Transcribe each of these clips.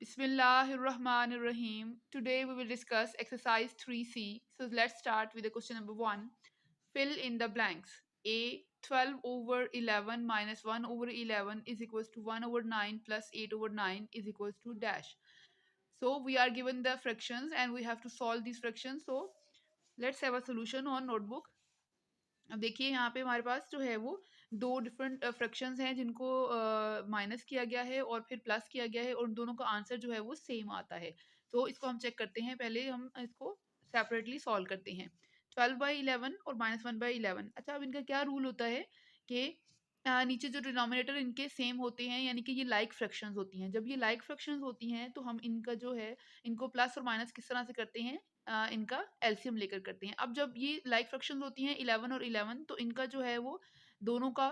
Bismillahirrahmanirrahim. Today we will discuss exercise 3C. So let's start with the question number 1. Fill in the blanks. A 12 over 11 minus 1 over 11 is equals to 1 over 9 plus 8 over 9 is equals to dash. So we are given the fractions and we have to solve these fractions. So let's have a solution on notebook. अब देखिए यहाँ पे हमारे पास जो है वो दो different fractions हैं जिनको माइनस किया गया है और फिर प्लस किया गया है और उन दोनों का आंसर जो है वो सेम आता है। तो इसको हम चेक करते हैं, पहले हम इसको सेपरेटली सॉल्व करते हैं। 12/11 और -1/11। अच्छा, अब इनका क्या रूल होता है कि नीचे जो डिनोमिनेटर इनके सेम होते हैं, यानी कि ये लाइक फ्रैक्शंस होती हैं। जब ये लाइक फ्रैक्शंस होती हैं तो हम इनका जो है इनको प्लस और माइनस किस तरह से करते हैं, इनका एलसीएम लेकर करते हैं। अब जब ये लाइक फ्रैक्शंस होती हैं 11 और 11, तो इनका जो है वो दोनों का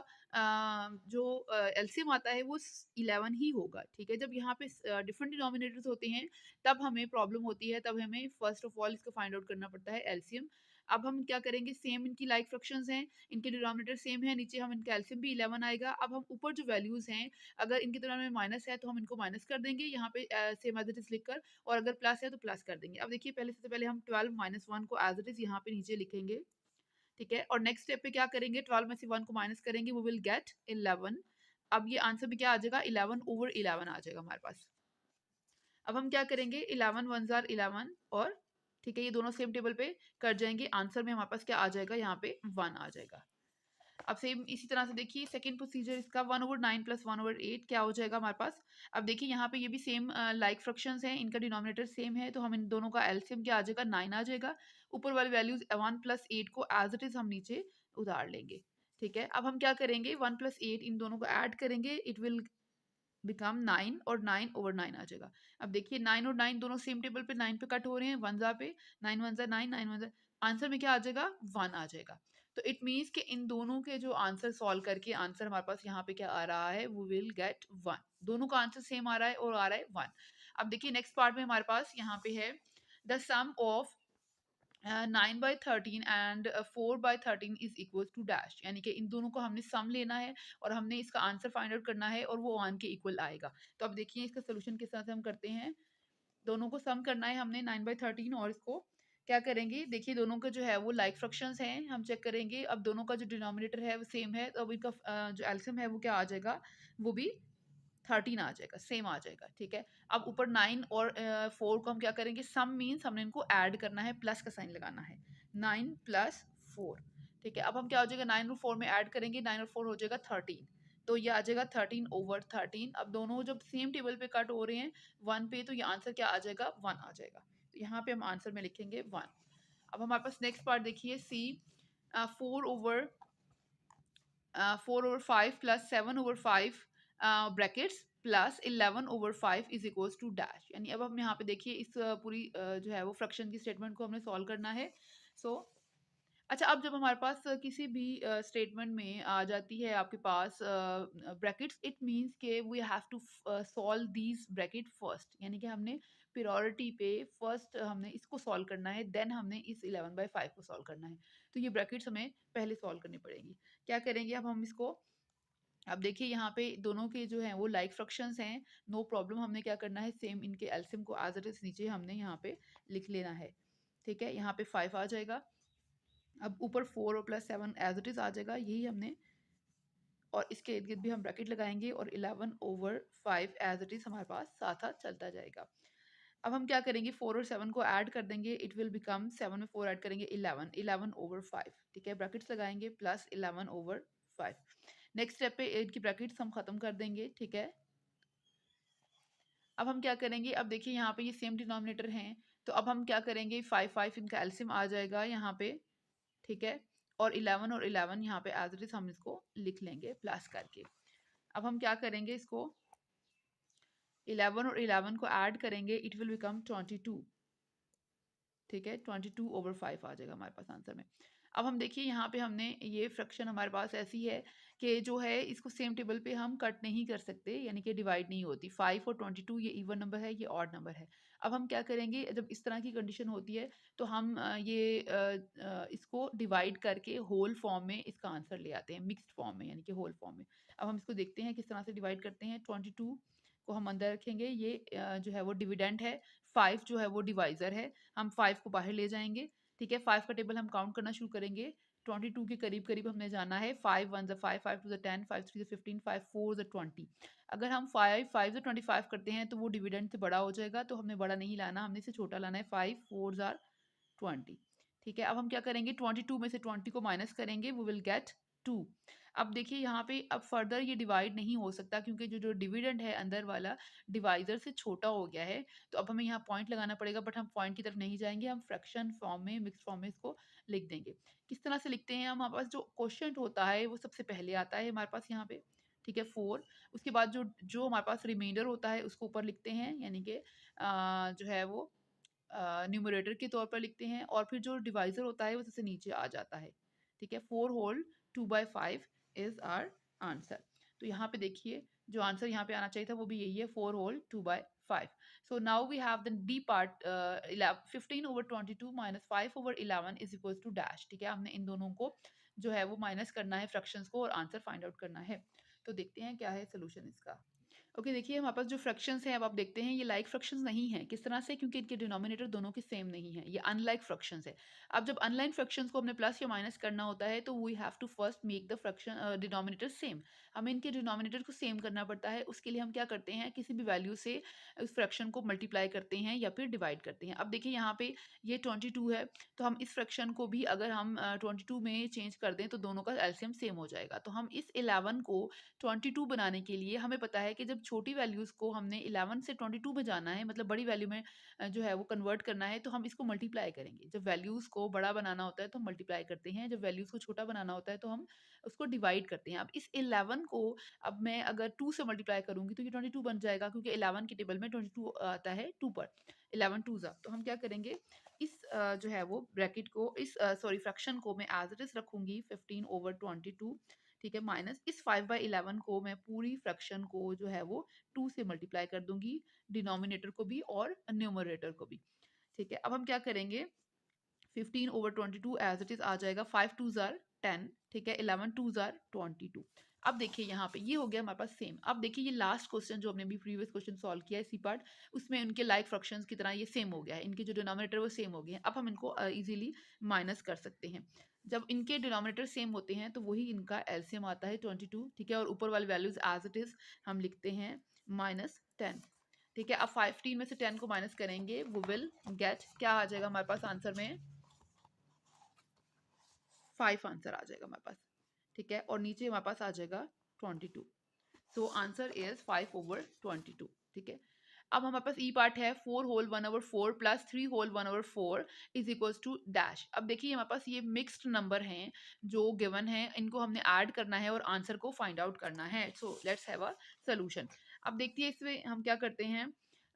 जो एलसीएम आता है वो 11 ही होगा। ठीक है, जब यहाँ पे डिफरेंट डिनोमिनेटर्स होते हैं तब हमें प्रॉब्लम होती है, तब हमें फर्स्ट ऑफ ऑल इसको फाइंड आउट करना पड़ता है एलसीएम। अब हम क्या करेंगे, सेम इनकी लाइक फ्रैक्शंस हैं, इनके डिनोमिनेटर सेम है, नीचे हम इनका एलसीएम भी 11 आएगा। अब हम ऊपर जो वैल्यूज हैं, अगर इनके तुलना में माइनस है तो हम इनको माइनस कर देंगे यहाँ पे सेम एज इट इज लिखकर, और अगर प्लस है तो प्लस कर देंगे। अब देखिए, पहले सबसे पहले हम 12 माइनस 1 को एज इट इज यहाँ पे नीचे लिखेंगे। ठीक है, और नेक्स्ट स्टेप पे क्या करेंगे, 12 में से 1 को माइनस करेंगे, वो विल गेट 11। अब ये आंसर में क्या आ जाएगा, 11 ओवर 11 आ जाएगा हमारे पास। अब हम क्या करेंगे, 11 1 जार 11, और ठीक है ये दोनों सेम टेबल पे कर जाएंगे। आंसर में हमारे पास क्या आ जाएगा, यहाँ पे 1 आ जाएगा। अब सेम इसी तरह से देखिए सेकंड प्रोसीजर इसका, 1/9 प्लस 1/8 क्या हो जाएगा हमारे पास। अब देखिए यहाँ पे ये भी सेम लाइक फ्रैक्शंस हैं, इनका डिनोमिनेटर सेम है, तो हम इन दोनों का एलसीएम क्या आ जाएगा, 9 आ जाएगा। ऊपर वाली वैल्यूज 1 प्लस 8 को एज इट इज हम नीचे उतार लेंगे। ठीक है, अब हम क्या करेंगे, 1 प्लस 8 इन दोनों को ऐड करेंगे, इट विल बिकम 9, और 9 ओवर 9 आ जाएगा। अब देखिए 9 और 9 दोनों सेम टेबल पे 9 पे कट हो रहे हैं, 1 जा पे 9 1 जा 9 9 1 जा, आंसर में क्या आ जाएगा, 1 आ जाएगा। तो इट मीन्स कि इन दोनों के जो आंसर सॉल्व करके आंसर हमारे पास यहाँ पे क्या आ रहा है, वो विल गेट 1। दोनों का आंसर सेम आ रहा है और आ रहा है 1। अब देखिए नेक्स्ट पार्ट में हमारे पास यहाँ पे है the sum of 9/13 and 4/13 is equal to dash, यानी कि इन दोनों को हमने सम लेना है और हमने इसका आंसर फाइंड आउट करना है और वो 1 के इक्वल आएगा। तो अब देखिए इसका सोल्यूशन किस तरह से हम करते हैं। दोनों को सम करना है हमने 9/13, और इसको क्या करेंगे, देखिए दोनों का जो है वो लाइक फ्रैक्शंस हैं, हम चेक करेंगे। अब दोनों का जो डिनोमिनेटर है वो सेम है, तो अब इनका जो एलसीएम है वो क्या आ जाएगा, वो भी 13 आ जाएगा, सेम आ जाएगा। ठीक है, अब ऊपर 9 और 4 को हम क्या करेंगे, सम मीन्स हमने इनको ऐड करना है, प्लस का साइन लगाना है, 9 प्लस 4। ठीक है, अब हम क्या हो जाएगा, 9 और 4 में ऐड करेंगे, 9 और 4 हो जाएगा 13, तो ये आ जाएगा 13 ओवर 13। अब दोनों जब सेम टेबल पे कट हो रहे हैं 1 पे, तो ये आंसर क्या आ जाएगा, 1 आ जाएगा। तो यहाँ पे हम आंसर में लिखेंगे 1। अब हमारे पास नेक्स्ट पार्ट देखिए, C 4 over 4/5 plus 7/5 brackets plus 11/5 is equals to dash. यानी अब हम यहाँ पे देखिए इस पूरी जो है वो फ्रैक्शन की स्टेटमेंट को हमने सॉल्व करना है। सो अच्छा, अब जब हमारे पास किसी भी स्टेटमेंट में आ जाती है आपके पास ब्रैकेट्स, इट मींस के we have to solve these bracket first, यानी कि हमने प्रायोरिटी पे फर्स्ट हमने इसको सॉल्व करना है, देन हमने इस 11/5 को सॉल्व करना है। तो ये ब्रैकेट्स हमें पहले सॉल्व करनी पड़ेगी। क्या करेंगे, अब हम इसको, अब देखिए यहाँ पे दोनों के जो हैं वो लाइक फ्रैक्शंस हैं, नो प्रॉब्लम। हमने क्या करना है, सेम इनके एलसीएम को एज इट इज नीचे हमने यहाँ पे लिख लेना है। ठीक है, यहाँ पे 5 आ जाएगा। अब ऊपर 4 और प्लस 7 एज इट इज आ जाएगा, यही हमने, और इसके इर्द गिर्द भी हम ब्रैकेट लगाएंगे, और 11/5 एज इट इज हमारे पास साथ साथ चलता जाएगा। अब हम क्या करेंगे, 4 और 7 को ऐड कर देंगे, इट विल बिकम 7 में 4 ऐड करेंगे 11/5। ठीक है, ब्रैकेट्स लगाएंगे प्लस 11/5। नेक्स्ट स्टेप पे इनकी ब्रैकेट्स हम खत्म कर देंगे। ठीक है, अब हम क्या करेंगे, अब देखिए यहाँ पे ये सेम डिनोमिनेटर हैं, तो अब हम क्या करेंगे, 5 5 इनका एलसीएम आ जाएगा यहाँ पे। ठीक है, और 11 और 11 यहाँ पे एज इट इज हम इसको लिख लेंगे प्लस करके। अब हम क्या करेंगे, इसको 11 और 11 को ऐड करेंगे, इट विल बिकम 22। ठीक है, 22/5 आ जाएगा हमारे पास आंसर में। अब हम देखिए यहाँ पे हमने ये फ्रैक्शन हमारे पास ऐसी है कि जो है इसको सेम टेबल पे हम कट नहीं कर सकते, यानी कि डिवाइड नहीं होती। 5 और 22 ये इवन नंबर है, ये ऑड नंबर है। अब हम क्या करेंगे, जब इस तरह की कंडीशन होती है तो हम इसको डिवाइड करके होल फॉर्म में इसका आंसर ले आते हैं, मिक्स्ड फॉर्म में यानी कि होल फॉर्म में। अब हम इसको देखते हैं किस तरह से डिवाइड करते हैं। 22 को हम अंदर रखेंगे, ये जो है वो डिविडेंड है, 5 जो है वो डिवाइज़र है, हम 5 को बाहर ले जाएँगे, ठीक है? 5 का टेबल हम काउंट करना शुरू करेंगे, 22 के करीब-करीब हमने जाना है, 5 1 ज़ा 5, 5 2 ज़ा 10, 5 3 ज़ा 15, 5 4 ज़ा 20। अगर हम 5 5 ज़ा 25 करते हैं तो वो डिविडेंड से बड़ा हो जाएगा, तो हमने बड़ा नहीं लाना, हमने इसे छोटा लाना है, 5 4 ज़ा 20। ठीक है, अब हम क्या करेंगे, 22 में से 20 को माइनस करेंगे, वी विल गेट 2। अब देखिए यहाँ पे अब फर्दर ये डिवाइड नहीं हो सकता, क्योंकि जो जो डिविडेंड है अंदर वाला डिवाइजर से छोटा हो गया है, तो अब हमें यहाँ पॉइंट लगाना पड़ेगा, बट हम पॉइंट की तरफ नहीं जाएंगे, हम फ्रैक्शन फॉर्म में, मिक्स फॉर्म में इसको लिख देंगे। किस तरह से लिखते हैं, हमारे पास जो क्वोशिएंट होता है वो सबसे पहले आता है हमारे पास यहाँ पे, ठीक है, 4। उसके बाद जो जो हमारे पास रिमाइंडर होता है उसको ऊपर लिखते हैं, यानी कि जो है वो न्यूमरेटर के तौर पर लिखते हैं, और फिर जो डिवाइजर होता है वो सबसे नीचे आ जाता है, ठीक है। 4 होल 2/5 इज आर आंसर। तो यहाँ पे देखिए जो आंसर यहाँ पे आना चाहिए था वो भी यही है, 4 whole 2/5। So now we have the D part, 15/22 minus 5/11 is equal to dash, ठीक है। हमने इन दोनों को जो है वो माइनस करना है फ्रैक्शंस को, और आंसर फाइंड आउट करना है। तो देखते हैं क्या है सोल्यूशन इसका। ओके, देखिए हमारे पास जो फ्रैक्शंस हैं, अब आप देखते हैं ये लाइक फ्रैक्शंस नहीं है। किस तरह से, क्योंकि इनके डिनोमिनेटर दोनों के सेम नहीं है, ये अनलाइक फ्रैक्शंस है। अब जब अनलाइक फ्रैक्शंस को हमने प्लस या माइनस करना होता है, तो we have to first make the fraction denominator same. हमें इनके डिनोमिनेटर को सेम करना पड़ता है, उसके लिए हम क्या करते हैं, किसी भी वैल्यू से उस फ्रैक्शन को मल्टीप्लाई करते हैं या फिर डिवाइड करते हैं। अब देखिए यहाँ पे ये 22 है, तो हम इस फ्रैक्शन को भी अगर हम 22 में चेंज कर दें तो दोनों का एलसीएम सेम हो जाएगा। तो हम इस 11 को 22 बनाने के लिए हमें पता है कि जब छोटी वैल्यूज़ को हमने 11 से 22 में जाना है, मतलब बड़ी वैल्यू में जो है वो कन्वर्ट करना है, तो हम इसको मल्टीप्लाई करेंगे। जब वैल्यूज़ को बड़ा बनाना होता है तो हम मल्टीप्लाई करते हैं, जब वैल्यूज़ को छोटा बनाना होता है तो हम उसको डिवाइड करते हैं। अब इस 11 को अब मैं अगर 2 से मल्टीप्लाई करूँगी तो ये 22 बन जाएगा, क्योंकि 11 के टेबल में 22 आता है 2 पर, 11 2 ज़ा। तो हम क्या करेंगे, इस जो है वो ब्रैकेट को, इस सॉरी फ्रैक्शन को मैं एज़ इट इज़ रखूँगी, 15/22, ठीक है, माइनस इस 5/11 को मैं पूरी फ्रैक्शन को जो है वो 2 से मल्टीप्लाई कर दूंगी, डिनोमिनेटर को भी और न्यूमरेटर को भी, ठीक है। अब हम क्या करेंगे, 15/22 एज इट इज आ जाएगा, 5 2 जार 10, ठीक है, 11 2 जार 22। अब देखिए यहाँ पे ये हो गया हमारे पास सेम। अब देखिए ये लास्ट क्वेश्चन जो हमने भी प्रीवियस क्वेश्चन सॉल्व किया है, सी पार्ट, उसमें उनके लाइक फ्रैक्शंस की तरह ये सेम हो गया है, इनके जो डिनोमिनेटर वो सेम हो गए हैं। अब हम इनको इजीली माइनस कर सकते हैं। जब इनके डिनोमिनेटर सेम होते हैं तो वही इनका एलसीएम आता है 22, ठीक है, और ऊपर वाली वैल्यूज एज इट इज हम लिखते हैं -10, ठीक है। अब 15 में से 10 को माइनस करेंगे, वो विल गेट, क्या आ जाएगा हमारे पास आंसर में, 5 आंसर आ जाएगा हमारे पास, ठीक है, और नीचे हमारे पास आ जाएगा 22। सो आंसर इज 5/22, ठीक है। अब हमारे पास ई पार्ट है, 4 whole 1/4 plus 3 whole 1/4 is equals to dash. अब देखिए हमारे पास ये मिक्स्ड नंबर हैं जो गिवन है, इनको हमने ऐड करना है और आंसर को फाइंड आउट करना है। So let's have a solution. अब देखिए इसमें हम क्या करते हैं,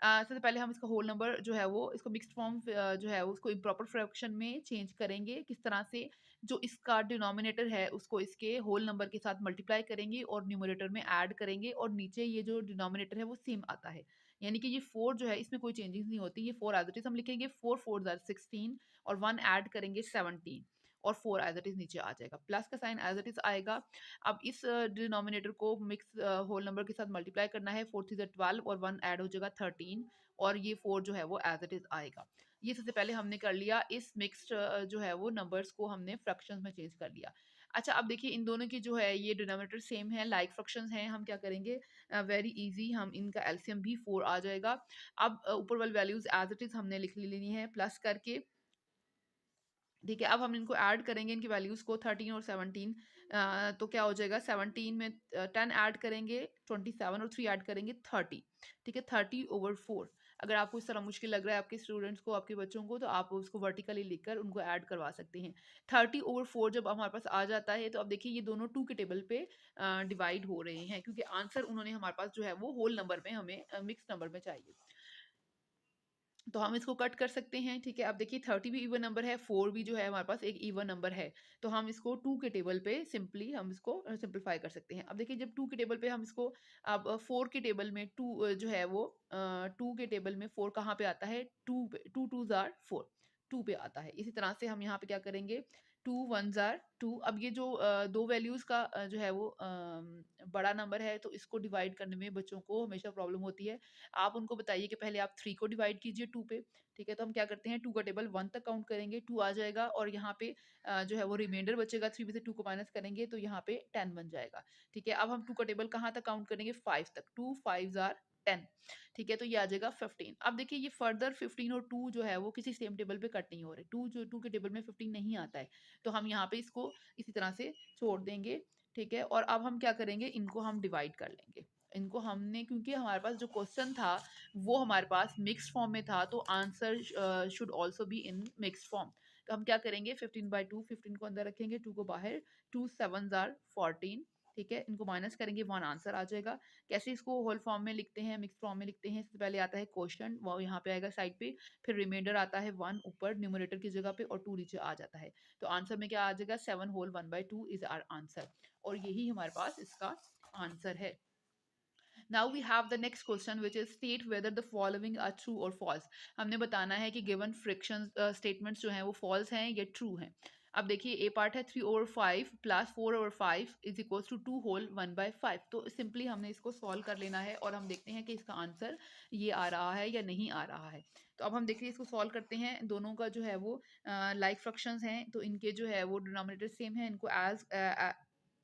सबसे पहले हम इसका होल नंबर जो है वो, इसको मिक्स्ड फॉर्म जो है उसको इम्प्रॉपर फ्रैक्शन में चेंज करेंगे। किस तरह से, जो इसका डिनोमिनेटर है उसको इसके होल नंबर के साथ मल्टीप्लाई करेंगे और न्यूमरेटर में ऐड करेंगे, और नीचे ये जो डिनोमिनेटर है वो सेम आता है, यानी कि ये 4 जो है इसमें कोई चेंजेस नहीं होती, ये 4 एज इट इज हम लिखेंगे, 4 4 जार 16 और 1 ऐड करेंगे 17, और 4 एज इट इज नीचे आ जाएगा, प्लस का साइन एज इट इज आएगा। अब इस डिनोमिनेटर को मिक्स होल नंबर के साथ मल्टीप्लाई करना है, 4 3 12 और 1 ऐड हो जाएगा 13, और ये 4 जो है वो एज इट इज आएगा। ये सबसे पहले हमने कर लिया, इस मिक्स्ड जो है वो नंबर्स को हमने फ्रैक्शंस में चेंज कर लिया। अच्छा, अब देखिए इन दोनों की जो है ये डिनोमिनेटर सेम है, लाइक फ्रैक्शंस हैं, हम क्या करेंगे, वेरी इजी, हम इनका एलसीएम भी 4 आ जाएगा। अब ऊपर वाली वैल्यूज एज इट इज हमने लिख लेनी है प्लस करके, ठीक है। अब हम इनको ऐड करेंगे, इनकी वैल्यूज को, 13 और 17, तो क्या हो जाएगा, 17 में 10 ऐड करेंगे 27, और 3 ऐड करेंगे 30, ठीक है, 30/4। अगर आपको इस तरह मुश्किल लग रहा है आपके स्टूडेंट्स को, आपके बच्चों को, तो आप उसको वर्टिकली लिखकर उनको ऐड करवा सकते हैं। 30/4 जब हमारे पास आ जाता है, तो अब देखिए ये दोनों 2 के टेबल पे डिवाइड हो रहे हैं, क्योंकि आंसर उन्होंने हमारे पास जो है वो होल नंबर में, हमें मिक्स नंबर में चाहिए, तो हम इसको कट कर सकते हैं, ठीक है। अब देखिए 30 भी इवन नंबर है, 4 भी जो है हमारे पास एक इवन नंबर है, तो हम इसको 2 के टेबल पे सिंपली हम इसको सिंपलीफाई कर सकते हैं। अब देखिए जब 2 के टेबल पे हम इसको, अब 4 के टेबल में 2 जो है वो 2 के टेबल में 4 कहाँ पे आता है, 2 पे, 2 2 जार 4, 2 पे आता है। इसी तरह से हम यहाँ पे क्या करेंगे, 2 1s आर 2। अब ये जो दो वैल्यूज का जो है वो बड़ा नंबर है, तो इसको डिवाइड करने में बच्चों को हमेशा प्रॉब्लम होती है। आप उनको बताइए कि पहले आप 3 को डिवाइड कीजिए 2 पे। ठीक है, तो हम क्या करते हैं, 2 का टेबल 1 तक काउंट करेंगे, 2 आ जाएगा, और यहाँ पे जो है वो रिमाइंडर बचेगा, 3 में से 2 को माइनस करेंगे तो यहाँ पे 10 बन जाएगा। ठीक है, अब हम 2 का टेबल कहाँ तक काउंट करेंगे, 5 तक, 2 5s आर 10। ठीक है, तो ये आ जाएगा 15। अब देखिए ये फर्दर 15 और 2 जो है वो किसी सेम टेबल पे कट नहीं हो रहे, 2 जो 2 के टेबल में 15 नहीं आता है, तो हम यहाँ पे इसको इसी तरह से छोड़ देंगे। ठीक है, और अब हम क्या करेंगे, इनको हम डिवाइड कर लेंगे। इनको हमने, क्योंकि हमारे पास जो क्वेश्चन था वो हमारे पास मिक्स्ड फॉर्म में था, तो answer should also be in mixed form. तो हम क्या करेंगे, 15/2, 15 को अंदर रखेंगे, 2 को बाहर, 2 7s आर 14। ठीक है, इनको माइनस करेंगे, 1 आंसर आ जाएगा। कैसे इसको होल फॉर्म में लिखते हैं, मिक्स फॉर्म में लिखते हैं, सबसे पहले आता है क्वेश्चन, वो यहाँ पे आएगा साइड पे, फिर रिमाइंडर आता है 1 ऊपर न्यूमरेटर की जगह पे और 2 नीचे आ जाता है। तो आंसर में क्या आ जाएगा, 7 होल 1/2 इज आवर आंसर, और यही हमारे पास इसका आंसर है। Now we have the next question, which is state whether the following are true or false। हमने बताना है कि given फ्रिक्शन statements जो हैं वो false हैं या true हैं। अब देखिए ए पार्ट है 3/5 plus 4/5 is equal to 2 whole 1/5। तो सिंपली हमने इसको सॉल्व कर लेना है और हम देखते हैं कि इसका आंसर ये आ रहा है या नहीं आ रहा है। तो अब हम देखिए इसको सॉल्व करते हैं, दोनों का जो है वो लाइक फ्रैक्शंस हैं, तो इनके जो है वो डिनोमिनेटर सेम है, इनको एज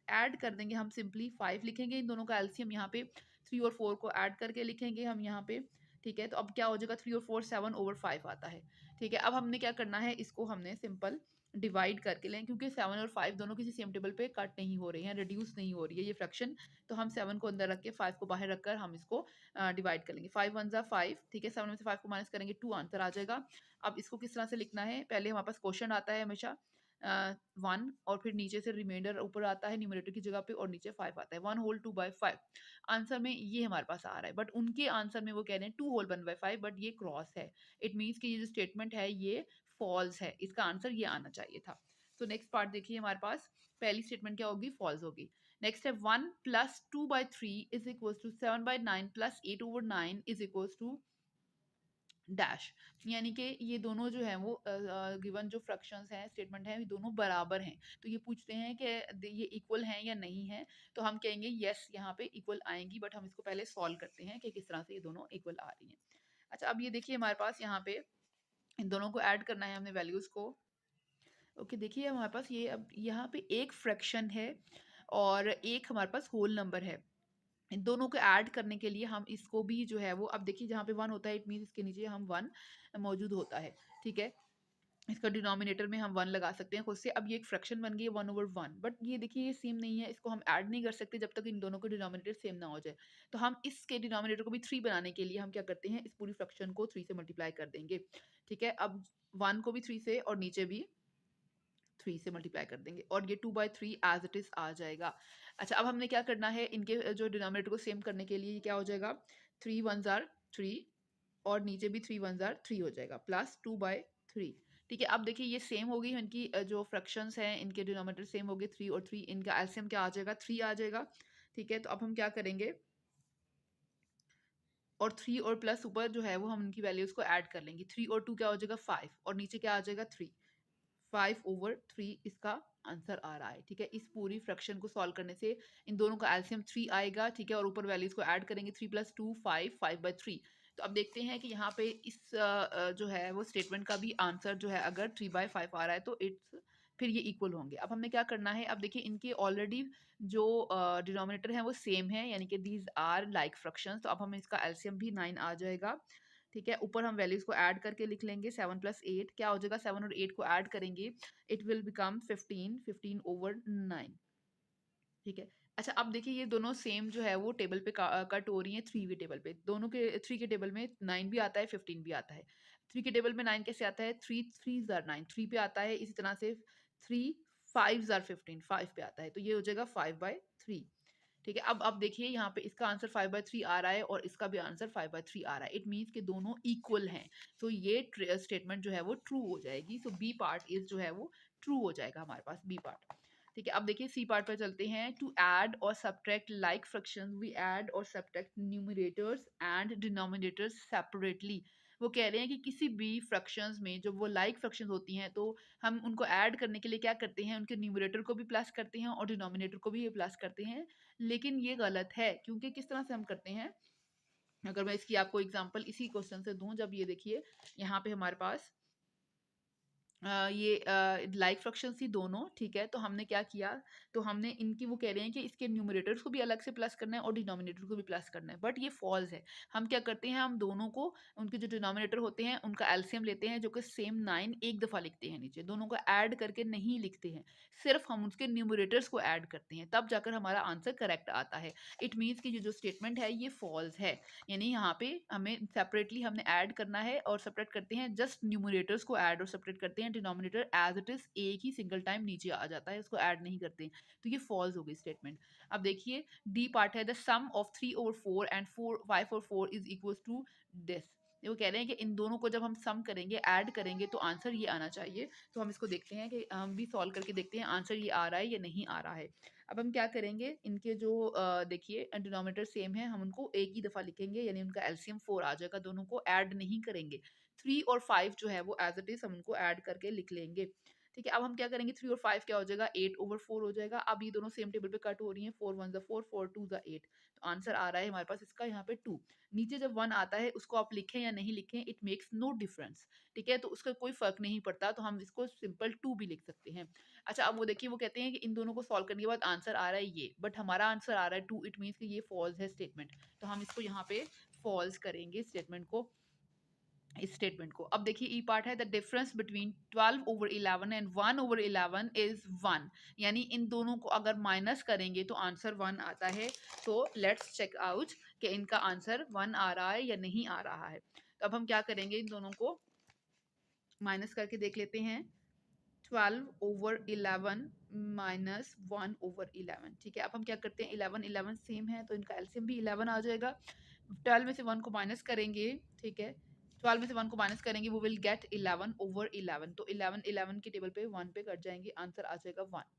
ऐड कर देंगे हम, सिंपली 5 लिखेंगे, इन दोनों का एलसीएम यहाँ पे 3 और 4 को ऐड करके लिखेंगे हम यहाँ पे। ठीक है, तो अब क्या हो जाएगा, 3 और 4 7/5 आता है। ठीक है, अब हमने क्या करना है, इसको हमने सिंपल डिवाइड करके लें, क्योंकि 7 और 5 दोनों किसी सेम टेबल पे कट नहीं हो रही हैं, रिड्यूस नहीं हो रही है ये फ्रैक्शन, तो हम 7 को अंदर रख के 5 को बाहर रखकर हम इसको डिवाइड कर लेंगे। 5 1 5। ठीक है, 7 में से 5 को माइनस करेंगे, 2 आंसर आ जाएगा। अब इसको किस तरह से लिखना है, पहले हमारे पास क्वेश्चन आता है हमेशा 1, और फिर नीचे से रिमाइंडर ऊपर आता है न्यूमरेटर की जगह पे, और नीचे 5 आता है, 1 होल 2/5। आंसर में ये हमारे पास आ रहा है, बट उनके आंसर में वो कह रहे हैं 2 होल 1/5, बट ये क्रॉस है। इट मीन्स कि ये जो स्टेटमेंट है ये फॉल्स है, इसका आंसर ये आना चाहिए था। तो नेक्स्ट पार्ट देखिए, हमारे पास पहली स्टेटमेंट क्या होगी, फॉल्स होगी। नेक्स्ट है 1 plus 2/3 is equal to 7/9 plus 8/9 is equal to dash. यानी कि ये दोनों जो है वो गिवन जो फ्रैक्शंस हैं, स्टेटमेंट हैं, ये दोनों बराबर हैं। तो ये पूछते हैं कि ये इक्वल हैं या नहीं है, तो हम कहेंगे यस, यहाँ पे इक्वल आएंगी, बट हम इसको पहले सॉल्व करते हैं कि किस तरह से ये दोनों इक्वल आ रही हैं। अच्छा, अब ये देखिए हमारे पास यहाँ पे इन दोनों को ऐड करना है हमने वैल्यूज को। ओके, देखिए हमारे पास ये अब यहाँ पे एक फ्रैक्शन है और एक हमारे पास होल नंबर है। इन दोनों को ऐड करने के लिए हम इसको भी जो है वो, अब देखिए जहाँ पे 1 होता है, इट मीन्स इसके नीचे हम 1 मौजूद होता है। ठीक है, इसका डिनोमिनेटर में हम 1 लगा सकते हैं खुद से। अब ये एक फ्रैक्शन बन गई है 1/1, बट ये देखिए ये सेम नहीं है, इसको हम ऐड नहीं कर सकते जब तक इन दोनों के डिनोमिनेटर सेम ना हो जाए। तो हम इसके डिनोमिनेटर को भी 3 बनाने के लिए हम क्या करते हैं, इस पूरी फ्रैक्शन को 3 से मल्टीप्लाई कर देंगे। ठीक है, अब 1 को भी 3 से और नीचे भी 3 से मल्टीप्लाई कर देंगे, और ये 2/3 एज इट इज आ जाएगा। अच्छा, अब हमने क्या करना है, इनके जो डिनोमिनेटर को सेम करने के लिए क्या हो जाएगा, 3 1s आर 3, और नीचे भी 3 1s आर 3 हो जाएगा, प्लस 2/3। ठीक है, अब देखिए ये सेम हो गई इनकी जो फ्रैक्शंस हैं, इनके डिनोमिनेटर सेम हो गए, 3 और 3, इनका एलसीएम क्या आ जाएगा, 3 आ जाएगा। ठीक है, तो अब हम क्या करेंगे, और 3 और प्लस ऊपर जो है वो हम इनकी वैल्यूज को ऐड कर लेंगे, 3 और 2 क्या हो जाएगा 5, और नीचे क्या आ जाएगा 3, 5/3 इसका आंसर आ रहा है। ठीक है, इस पूरी फ्रैक्शन को सॉल्व करने से इन दोनों का एलसीएम 3 आएगा। ठीक है, और ऊपर वैल्यूज को ऐड करेंगे, 3 + 2 5, 5/3। तो अब देखते हैं कि यहाँ पे इस जो है वो स्टेटमेंट का भी आंसर जो है अगर 3/5 आ रहा है तो इट्स फिर ये इक्वल होंगे। अब हमने क्या करना है, अब देखिए इनके ऑलरेडी जो डिनोमिनेटर है वो सेम है, यानी कि दीज आर लाइक फ्रैक्शंस, तो अब हम इसका एलसीएम भी 9 आ जाएगा। ठीक है, ऊपर हम वैल्यूज को ऐड करके लिख लेंगे, 7 + 8 क्या हो जाएगा, 7 और 8 को ऐड करेंगे, इट विल बिकम 15, 15/9। ठीक है, अच्छा अब देखिए ये दोनों सेम जो है वो टेबल पे कट हो रही हैं, 3 के टेबल पे, दोनों के 3 के टेबल में 9 भी आता है, 15 भी आता है। 3 के टेबल में 9 कैसे आता है, 3 3s आर 9, 3 पे आता है, इसी तरह से 3 5s आर 15, 5 पे आता है, तो ये हो जाएगा 5/3। ठीक है, अब देखिए यहाँ पे इसका आंसर 5/3 आ रहा है और इसका भी आंसर 5/3 आ रहा है, इट मीन्स कि दोनों इक्वल हैं, तो ये स्टेटमेंट जो है वो ट्रू हो जाएगी। सो बी पार्ट इज जो है वो ट्रू हो जाएगा हमारे पास, बी पार्ट। ठीक है, अब देखिए सी पार्ट पर चलते हैं। टू ऐड और subtract like fractions we add और subtract numerators and denominators separately. वो कह रहे हैं कि किसी भी फ्रैक्शंस में जो वो लाइक फ्रैक्शंस होती हैं तो हम उनको ऐड करने के लिए क्या करते हैं, उनके न्यूमरेटर को भी प्लस करते हैं और डिनोमिनेटर को भी प्लस करते हैं। लेकिन ये गलत है, क्योंकि किस तरह से हम करते हैं, अगर मैं इसकी आपको एग्जांपल इसी क्वेश्चन से दूं, जब ये देखिए यहाँ पे हमारे पास ये लाइक फ्रैक्शंस थी दोनों, ठीक है। तो हमने क्या किया, तो हमने इनकी, वो कह रहे हैं कि इसके न्यूमरेटर्स को भी अलग से प्लस करना है और डिनोमिनेटर को भी प्लस करना है, बट ये फॉल्स है। हम क्या करते हैं, हम दोनों को, उनके जो डिनोमिनेटर होते हैं उनका एलसीएम लेते हैं, जो कि सेम 9 एक दफ़ा लिखते हैं नीचे, दोनों को ऐड करके नहीं लिखते हैं, सिर्फ हम उसके न्यूमरेटर्स को ऐड करते हैं, तब जाकर हमारा आंसर करेक्ट आता है। इट मीन्स कि ये जो स्टेटमेंट है ये फॉल्स है, यानी यहाँ पे हमें सेपरेटली हमने ऐड करना है और सेपरेट करते हैं, जस्ट न्यूमरेटर्स को ऐड और सेपरेट करते हैं, डिनोमिनेटर एज इट इज एक ही सिंगल टाइम नीचे आ जाता है, उसको ऐड नहीं करते। तो ये फॉल्स हो गई स्टेटमेंट। अब देखिए डी पार्ट है, the sum of 3/4 and 5/4 is equal to this. वो कह रहे हैं कि इन दोनों को जब हम सम करेंगे, ऐड करेंगे, तो आंसर ये आना चाहिए। तो हम इसको देखते हैं कि हम भी सॉल्व करके देखते हैं आंसर ये आ रहा है या नहीं आ रहा है। अब हम क्या करेंगे, इनके जो देखिए डिनोमिनेटर सेम है, हम उनको एक ही दफ़ा लिखेंगे, यानी उनका एलसीएम 4 आ जाएगा, दोनों को ऐड नहीं करेंगे। 3 और 5 जो है वो एज इट इज़ हम उनको ऐड करके लिख लेंगे, ठीक है। अब हम क्या करेंगे, 3 और 5 क्या हो जाएगा, 8/4 हो जाएगा। अब ये दोनों सेम टेबल पे कट हो रही हैं, 4 1 4, 4 2 8। तो आंसर आ रहा है हमारे पास इसका यहाँ पे 2। नीचे जब 1 आता है उसको आप लिखें या नहीं लिखें, इट मेक्स नो डिफरेंस, ठीक है। तो उसका कोई फर्क नहीं पड़ता, तो हम इसको सिंपल 2 भी लिख सकते हैं। अच्छा, अब वो देखिए, वो कहते हैं कि इन दोनों को सॉल्व करने के बाद आंसर आ रहा है ये, बट हमारा आंसर आ रहा है 2, इट मीन्स कि ये फॉल्स है स्टेटमेंट। तो हम इसको यहाँ पे फॉल्स करेंगे स्टेटमेंट को, इस स्टेटमेंट को। अब देखिए ई पार्ट है, the difference between 12/11 and 1/11 is 1, यानी इन दोनों को अगर माइनस करेंगे तो आंसर 1 आता है। तो लेट्स चेक आउट कि इनका आंसर 1 आ रहा है या नहीं आ रहा है। तो अब हम क्या करेंगे, इन दोनों को माइनस करके देख लेते हैं। 12/11 माइनस 1/11, ठीक है। अब हम क्या करते हैं, 11 11 सेम है, तो इनका एलसीएम भी 11 आ जाएगा। 12 में से 1 को माइनस करेंगे, ठीक है। 12 में से 1 को माइनस करेंगे, वो विल गेट 11/11। तो 11 11 के टेबल पे 1 पे कट जाएंगे, आंसर आ जाएगा 1।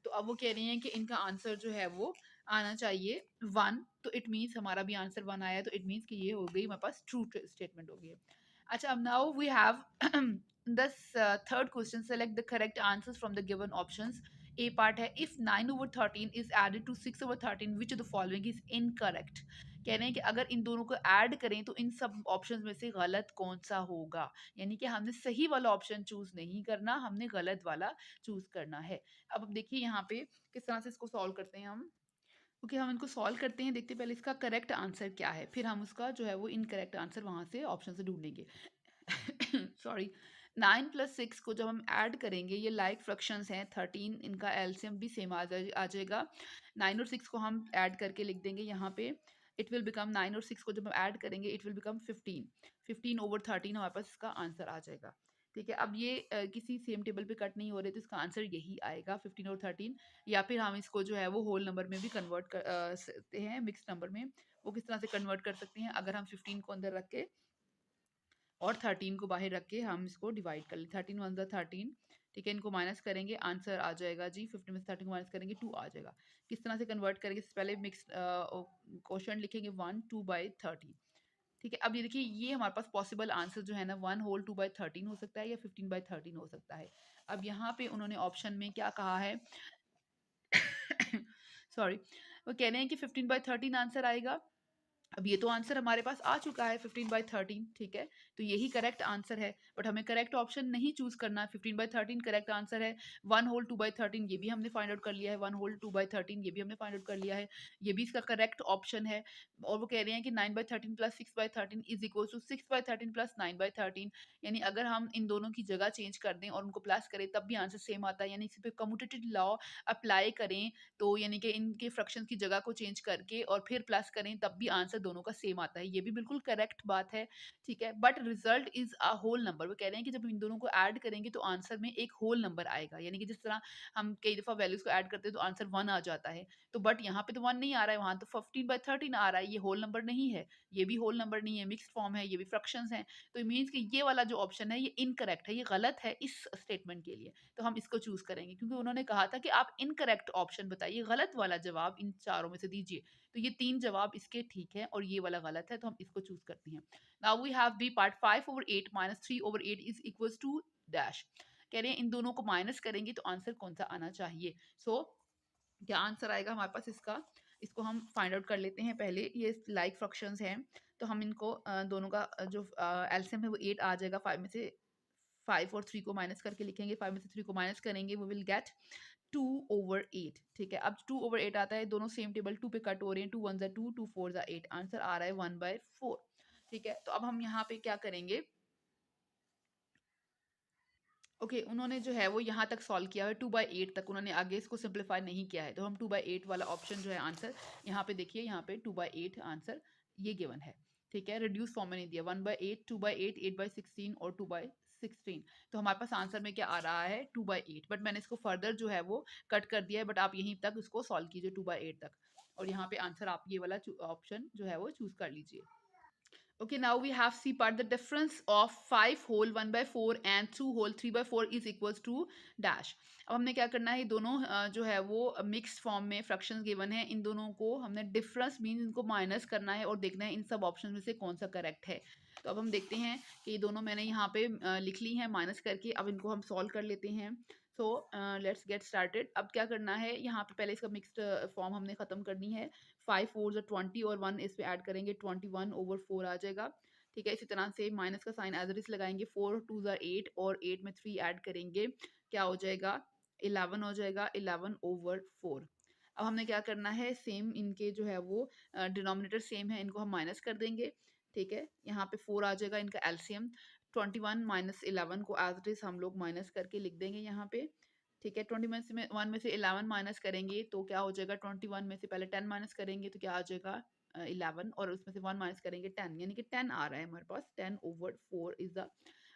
तो अब वो कह रही हैं कि इनका आंसर जो है वो आना चाहिए 1। तो इट मीन्स हमारा भी आंसर 1 आया है, तो इट मीन्स कि ये हो गई हमारे पास ट्रू स्टेटमेंट हो गई। अच्छा, अब now we have this third question, select the correct answers from the given options. A part है, if 9/13 is added to 6/13 which of the following is incorrect। कह रहे हैं कि अगर इन दोनों को ऐड करें तो इन सब ऑप्शंस में से गलत कौन सा होगा, यानी कि हमने सही वाला ऑप्शन चूज नहीं करना, हमने गलत वाला चूज करना है। अब देखिए यहाँ पे किस तरह से इसको सॉल्व करते हैं हम। ओके, हम इनको सॉल्व करते हैं, देखते हैं पहले इसका करेक्ट आंसर क्या है, फिर हम उसका जो है वो इनकरेक्ट आंसर वहां से ऑप्शन से ढूंढेंगे। सॉरी, 9 + 6 को जब हम ऐड करेंगे, ये लाइक फ्रैक्शंस हैं, 13 इनका एलसीएम भी सेम आ जाएगा। 9 और 6 को हम ऐड करके लिख देंगे यहाँ पे, इट विल बिकम 9 और 6 को जब हम ऐड करेंगे इट विल बिकम 15। 15/13 हमारे पास इसका आंसर आ जाएगा, ठीक है। अब ये किसी सेम टेबल पे कट नहीं हो रहे, तो इसका आंसर यही आएगा 15 और 13। या फिर हम इसको जो है वो होल नंबर में भी कन्वर्ट कर सकते हैं, मिक्स नंबर में। वो किस तरह से कन्वर्ट कर सकते हैं, अगर हम 15 को अंदर रख के और 13 को बाहर रख के हम इसको डिवाइड कर लें, 13 1 13, ठीक है। इनको माइनस करेंगे, आंसर आ जाएगा जी 15 में से 13 को माइनस करेंगे 2 आ जाएगा। किस तरह से कन्वर्ट करेंगे, पहले मिक्स क्वोशंट लिखेंगे 1 2/13, ठीक है। अब ये देखिए, ये हमारे पास पॉसिबल आंसर जो है ना 1 होल 2/13 हो सकता है या 15/13 हो सकता है। अब यहाँ पे उन्होंने ऑप्शन में क्या कहा है, सॉरी, वो कह रहे हैं कि 15/13 आंसर आएगा। अब ये तो आंसर हमारे पास आ चुका है 15/13, ठीक है। तो यही करेक्ट आंसर है, बट हमें करेक्ट ऑप्शन नहीं चूज करना है। 15/13 करेक्ट आंसर है। 1 होल 2/13 ये भी हमने फाइंड आउट कर लिया है, 1 होल 2/13 ये भी हमने फाइंड आउट कर लिया है, ये भी इसका करेक्ट ऑप्शन है। और वो कह रहे हैं कि 9/13 + 6/13 इज इक्वल टू 6/13 + 9/13, यानी अगर हम इन दोनों की जगह चेंज कर दें और उनको प्लस करें तब भी आंसर सेम आता है, यानी इस पे कम्यूटेटिव लॉ अप्लाई करें, तो यानी कि इनके फ्रैक्शंस की जगह को चेंज करके और फिर प्लस करें तब भी आंसर दोनों का सेम आता है, ये भी बिल्कुल करेक्ट बात है, ठीक है। But result is a whole number. वो कह रहे हैं कि जब इन दोनों को ऐड करेंगे तो आंसर में एक होल नंबर आएगा, यानी कि जिस तरह हम कई दफा वैल्यूज को ऐड करते हैं तो आंसर 1 आ जाता है, तो बट यहाँ पे तो 1 नहीं आ रहा है, वहां तो 15/13 आ रहा है, ये होल नंबर नहीं है, ये भी होल नंबर नहीं है, मिक्स्ड फॉर्म है, ये भी फ्रैक्शंस हैं। तो मीन्स कि ये वाला जो ऑप्शन है ये इनकरेक्ट है, ये गलत है इस स्टेटमेंट के लिए। तो हम इसको चूज करेंगे, क्योंकि उन्होंने कहा था कि आप इनकरेक्ट ऑप्शन बताइए, गलत वाला जवाब इन चारों में से दीजिए। तो ये 3 जवाब इसके ठीक है, और ये वाला गलत है, तो हम इसको चूज करते हैं। Now we have B part 5/8 minus 3/8 is equal to dash. कह रहे हैं इन दोनों को माइनस करेंगे तो आंसर कौन सा आना चाहिए। सो क्या आंसर आएगा हमारे पास इसका, इसको हम फाइंड आउट कर लेते हैं पहले। ये लाइक फ्रैक्शंस हैं तो हम इनको दोनों का जो एलसीएम है वो 8 आ जाएगा। 5 में से 5 और 3 को माइनस करके लिखेंगे, 5 में से 3 को माइनस करेंगे, वो विल गेट 2/8। ठीक है, अब 2/8 आता है, दोनों सेम टेबल 2 पे कट हो रहे हैं, 2 1 2, 2 4 8, आंसर आ रहा है 1/4। ठीक है, तो अब हम यहाँ पे क्या करेंगे, ओके उन्होंने जो है वो यहाँ तक सॉल्व किया है 2/8 तक, उन्होंने आगे इसको सिंप्लीफाई नहीं किया है, तो हम 2/8 वाला ऑप्शन जो है आंसर यहाँ पे देखिए, यहाँ पे 2/8 आंसर ये गिवन है। ठीक है, रिड्यूस फॉर्म में नहीं दिया, 1/8, 2/8, 8/16 और 2/16। तो हमारे पास आंसर में क्या आ रहा है 2/8, बट मैंने इसको फर्दर जो है वो कट कर दिया है, बट आप यहीं तक इसको सॉल्व कीजिए 2/8 तक, और यहाँ पे आंसर आप ये वाला ऑप्शन जो है वो चूज कर लीजिए। Okay, now we have C part. The difference of 5 whole 1/4 and 2 whole 3/4 is equals to dash. अब हमने क्या करना है, ये दोनों जो है वो मिक्स्ड फॉर्म में फ्रैक्शंस गिवन है, इन दोनों को हमने डिफरेंस मीन इनको माइनस करना है और देखना है इन सब ऑप्शन में से कौन सा करेक्ट है। तो अब हम देखते हैं कि ये दोनों मैंने यहाँ पे लिख ली हैं माइनस करके, अब इनको हम सॉल्व कर लेते हैं। So let's get started. अब क्या करना है, यहाँ पे पहले इसका मिक्स्ड फॉर्म हमने खत्म करनी है। 5 4 20 और 1 इस पे ऐड करेंगे, 21/4 आ जाएगा। ठीक है, इसी तरह से माइनस का साइन एज इट इज लगाएंगे, 4 2 8 और 8 में 3 ऐड करेंगे, क्या हो जाएगा 11 हो जाएगा, 11/4। अब हमने क्या करना है, सेम इनके जो है वो डिनोमिनेटर सेम है, इनको हम माइनस कर देंगे। ठीक है, यहाँ पे 4 आ जाएगा इनका एलसीएम, 21 माइनस 11 को एज इट इज हम लोग माइनस करके लिख देंगे यहाँ पे। ठीक है, 21 में से 11 माइनस करेंगे तो क्या हो जाएगा, 21 में से पहले 10 माइनस करेंगे तो क्या आ जाएगा 11, और उसमें से 1 माइनस करेंगे 10, यानी कि 10 आ रहा है हमारे पास, 10/4 इज द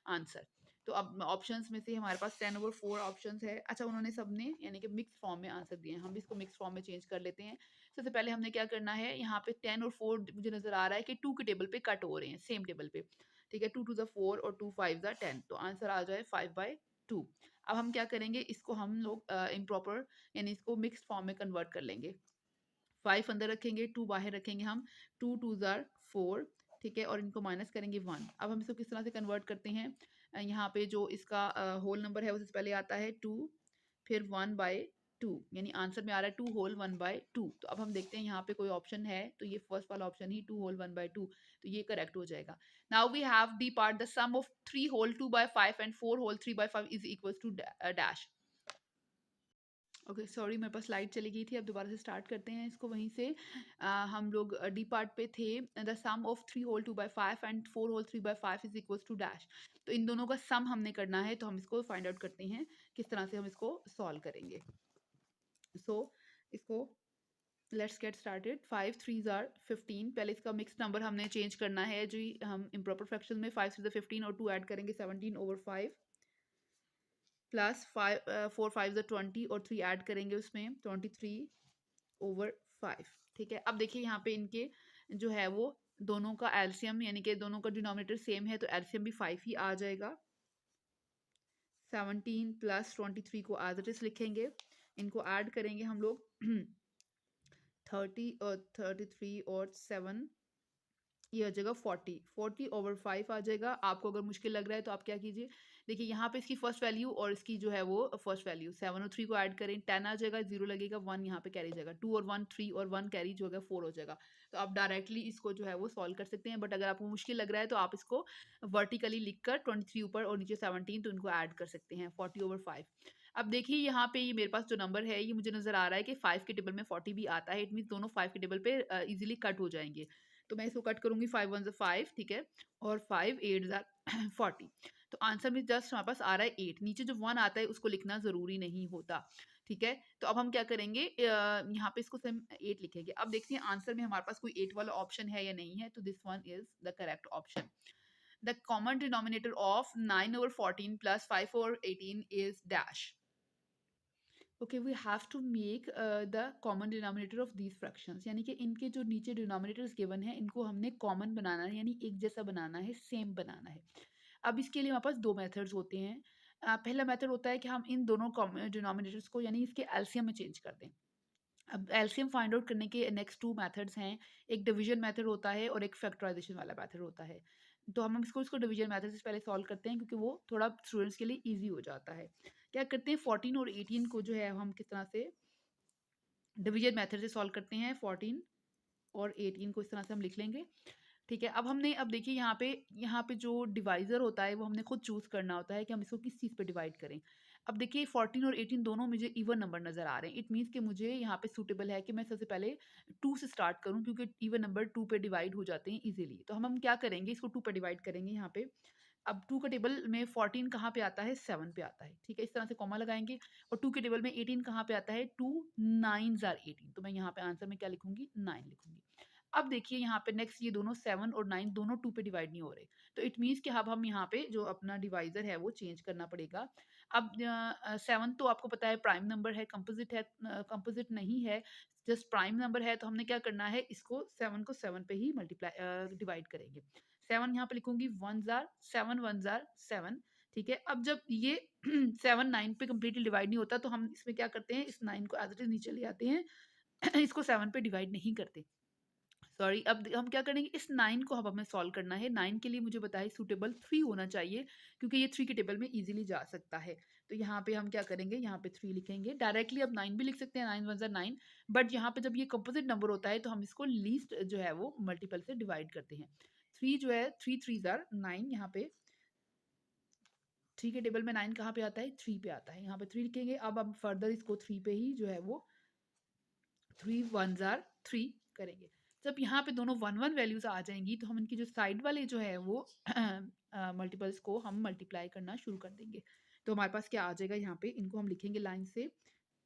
आंसर। तो अब ऑप्शंस में से हमारे पास 10/4 ऑप्शंस है। अच्छा, उन्होंने सबने यानी कि मिक्स फॉर्म में आंसर दिए हैं, हम भी इसको मिक्स फॉर्म में चेंज कर लेते हैं। सबसे पहले हमने क्या करना है, यहाँ पे 10 और 4 मुझे नजर आ रहा है कि 2 के टेबल पे कट हो रहे हैं, सेम टेबल पे। ठीक है, 2 2 4 और 2 5 10, तो आंसर आ जाए 5/2। अब हम क्या करेंगे, इसको हम लोग इम्प्रॉपर यानी इसको मिक्स्ड फॉर्म में कन्वर्ट कर लेंगे। 5 अंदर रखेंगे, 2 बाहर रखेंगे हम, 2 2 4। ठीक है, और इनको माइनस करेंगे 1। अब हम इसको किस तरह से कन्वर्ट करते हैं, यहाँ पे जो इसका होल नंबर है उससे पहले आता है 2, फिर 1/2, यानी आंसर में आ रहा है 2 होल 1/2। तो अब हम देखते हैं यहाँ पे कोई ऑप्शन है, तो ये फर्स्ट वाला ऑप्शन ही 2 होल 1/2, तो ये करेक्ट हो जाएगा। Now we have D part, the sum of 3 whole 2/5 and 4 whole 3/5 is equal to dash. Okay sorry, मेरे पास स्लाइड चली गई थी, अब दोबारा से स्टार्ट करते हैं इसको वहीं से। हम लोग डी पार्ट पे थे, the sum of 3 whole 2/5 and 4 whole 3/5 is equal to dash. तो इन दोनों का सम हमने करना है, तो हम इसको फाइंड आउट करते हैं किस तरह से हम इसको सॉल्व करेंगे। सो इसको लेट्स गेट स्टार्टेड। 5 3 15, पहले इसका मिक्स नंबर हमने चेंज करना है जी, हम इम्प्रॉपर फ्रैक्शन में 5 3 15 और 2 ऐड करेंगे, 17/5 प्लस 4 5 20 और 3 ऐड करेंगे उसमें, 23/5। ठीक है, अब देखिए यहाँ पे इनके जो है वो दोनों का एलसीएम यानी कि दोनों का डिनोमिनेटर सेम है, तो एलसीएम भी 5 ही आ जाएगा। 17 प्लस 23 को एज इट इज लिखेंगे, इनको ऐड करेंगे हम लोग 30 और 33 और 7, ये हो जाएगा 40/5 आ जाएगा। आपको अगर मुश्किल लग रहा है तो आप क्या कीजिए, देखिए यहाँ पे इसकी फर्स्ट वैल्यू और इसकी जो है वो फर्स्ट वैल्यू 7 और 3 को ऐड करें, 10 आ जाएगा, 0 लगेगा, 1 यहाँ पे कैरी जाएगा, 2 और 1 3 और 1 कैरी जो है 4 हो जाएगा। तो आप डायरेक्टली इसको जो है वो सॉल्व कर सकते हैं, बट अगर आपको मुश्किल लग रहा है तो आप इसको वर्टिकली लिखकर 23 ऊपर और नीचे 17, तो इनको ऐड कर सकते हैं 40/5। अब देखिए यहाँ पे ये मेरे पास जो नंबर है ये मुझे नजर आ रहा है कि 5 के टेबल में 40 भी आता है, इट मीन दोनों 5 के टेबल पे इजिली कट हो जाएंगे। तो मैं इसको कट करूंगी, 5 1 5, ठीक है, और 5 8 40। तो आंसर में जस्ट हमारे पास आ रहा है 8, नीचे जो 1 आता है उसको लिखना जरूरी नहीं होता। ठीक है, तो अब हम क्या करेंगे, यहाँ पे इसको सिर्फ 8 लिखेंगे। अब देखते हैं आंसर में हमारे पास कोई 8 वाला ऑप्शन है या नहीं है, तो this one is the correct option. The common denominator of 9/14 plus 5/18 is dash. Okay, we have to make the common denominator of these fractions, यानी कि इनके जो नीचे डिनोमिनेटर्स गिवन है इनको हमने कॉमन बनाना है, यानी एक जैसा बनाना है, सेम बनाना है। अब इसके लिए हमारे पास दो मेथड्स होते हैं। पहला मेथड होता है कि हम इन दोनों डिनोमिनेटर्स को यानी इसके एलसीएम में चेंज कर दें। अब एलसीएम फाइंड आउट करने के नेक्स्ट टू मेथड्स हैं, एक डिवीजन मेथड होता है और एक फैक्टराइजेशन वाला मेथड होता है। तो हम इसको इसको डिवीजन मेथड से पहले सॉल्व करते हैं क्योंकि वो थोड़ा स्टूडेंट्स के लिए ईजी हो जाता है। क्या करते हैं, 14 और 18 को जो है हम किस तरह से डिवीजन मेथड से सॉल्व करते हैं। 14 और 18 को इस तरह से हम लिख लेंगे। ठीक है, अब देखिए यहाँ पे जो डिवाइज़र होता है वो हमने खुद चूज़ करना होता है कि हम इसको किस चीज़ पे डिवाइड करें। अब देखिए 14 और 18 दोनों मुझे इवन नंबर नज़र आ रहे हैं। इट मीन्स कि मुझे यहाँ पे सूटेबल है कि मैं सबसे पहले 2 से स्टार्ट करूँ क्योंकि इवन नंबर 2 पे डिवाइड हो जाते हैं ईज़िली। तो हम क्या करेंगे, इसको 2 पे डिवाइड करेंगे यहाँ पे। अब 2 के टेबल में 14 कहाँ पे आता है? 7 पे आता है। ठीक है, इस तरह से कॉमा लगाएँगे और 2 के टेबल में 18 कहाँ पे आता है? 2 9s आर 18, तो मैं यहाँ पे आंसर में क्या लिखूँगी? 9 लिखूँगी। अब देखिए यहाँ पे नेक्स्ट ये दोनों 7 और 9 दोनों 2 पे डिवाइड नहीं हो रहे। तो इट मीन्स कि अब हम यहाँ पे जो अपना डिवाइज़र है वो चेंज करना पड़ेगा। अब 7 तो आपको पता है प्राइम नंबर है, कंपोज़िट नहीं है, जस्ट प्राइम नंबर है, तो हमने क्या करना है, इसको 7 को 7 पे ही डिवाइड करेंगे। 7 यहाँ पे लिखूँगी 1s आर 7 1s आर 7। ठीक है, अब जब ये 7 9 पे कंप्लीटली डिवाइड नहीं होता तो हम इसमें क्या करते हैं, इस 9 को एज़ इट इज़ नीचे ले आते हैं। इसको 7 पे डिवाइड नहीं करते। सॉरी, अब हम क्या करेंगे, इस 9 को अब हमें सॉल्व करना है। 9 के लिए मुझे बताइए सूटेबल 3 होना चाहिए क्योंकि ये 3 के टेबल में ईज़िली जा सकता है। तो यहाँ पे हम क्या करेंगे, यहाँ पे 3 लिखेंगे। डायरेक्टली अब 9 भी लिख सकते हैं, 9 1s आर 9, बट यहाँ पे जब ये कंपोज़िट नंबर होता है तो हम इसको लीस्ट जो है वो मल्टीपल से डिवाइड करते हैं। 3 जो है 3 3s आर 9, यहाँ पे 3 के टेबल में 9 कहाँ पे आता है? 3 पे आता है। यहाँ पे 3 लिखेंगे। अब हम फर्दर इसको 3 पे ही जो है वो 3 1s आर 3 करेंगे। जब यहाँ पे दोनों 1 1 वैल्यूज़ आ जाएँगी तो हम इनकी जो साइड वाले जो है वो मल्टीपल्स को हम मल्टीप्लाई करना शुरू कर देंगे। तो हमारे पास क्या आ जाएगा, यहाँ पे इनको हम लिखेंगे लाइन से